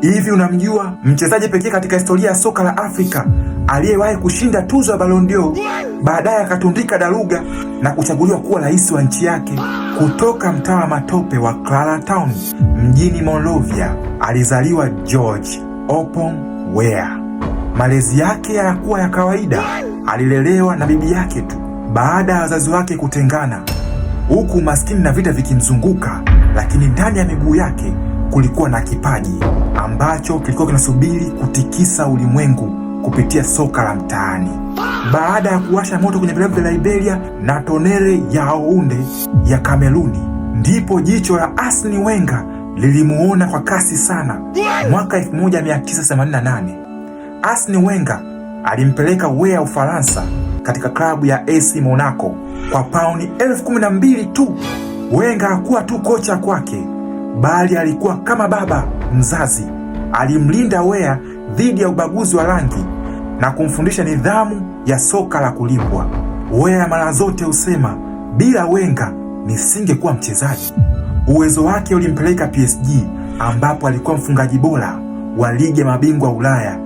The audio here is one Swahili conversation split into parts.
Hivi unamjua mchezaji pekee katika historia ya soka la Afrika aliyewahi kushinda tuzo ya Ballon d'Or? Baadaye akatundika daruga na kuchaguliwa kuwa rais wa nchi yake. Kutoka mtaa wa matope wa Claratown mjini Monrovia, alizaliwa George Oppong Weah. Malezi yake hayakuwa ya kawaida. Alilelewa na bibi yake tu baada ya wazazi wake kutengana, huku maskini na vita vikimzunguka, lakini ndani ya miguu yake kulikuwa na kipaji ambacho kilikuwa kinasubiri kutikisa ulimwengu kupitia soka la mtaani. Baada ya kuwasha moto kwenye vilabu vya Liberia na Tonere Yaounde ya Kameruni, ndipo jicho la Arsene Wenger lilimuona kwa kasi sana. Mwaka 1988 Arsene Wenger alimpeleka Weah Ufaransa katika klabu ya AC Monaco kwa pauni 12,000 tu. Wenger hakuwa tu kocha kwake, bali alikuwa kama baba mzazi. Alimlinda Weah dhidi ya ubaguzi wa rangi na kumfundisha nidhamu ya soka la kulipwa. Weah mara zote husema, bila Wenger nisingekuwa mchezaji. Uwezo wake ulimpeleka PSG, ambapo alikuwa mfungaji bora wa ligi ya mabingwa Ulaya,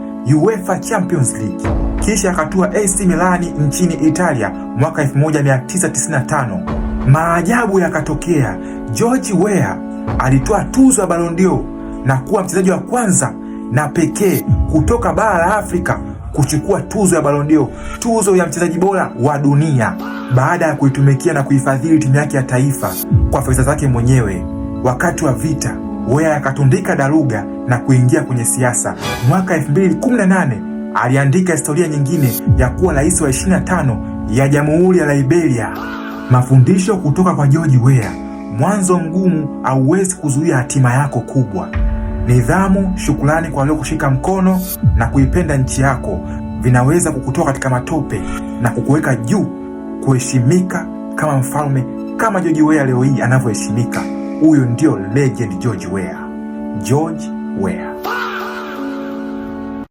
UEFA Champions League. Kisha akatua AC Milan nchini Italia mwaka 1995. Maajabu yakatokea. George Weah alitoa tuzo ya Ballon d'Or na kuwa mchezaji wa kwanza na pekee kutoka bara la Afrika kuchukua tuzo ya Ballon d'Or, tuzo ya mchezaji bora wa dunia, baada ya kuitumikia na kuifadhili timu yake ya taifa kwa fedha zake mwenyewe. Wakati wa vita, Weah akatundika daruga na kuingia kwenye siasa. Mwaka 2018 aliandika historia nyingine ya kuwa rais wa 25 ya Jamhuri ya Liberia. Mafundisho kutoka kwa George Weah: mwanzo mgumu hauwezi kuzuia hatima yako kubwa. Nidhamu, shukrani kwa waliokushika mkono na kuipenda nchi yako vinaweza kukutoa katika matope na kukuweka juu, kuheshimika kama mfalme, kama George Weah leo hii anavyoheshimika. Huyo ndio legend George Weah. George Weah.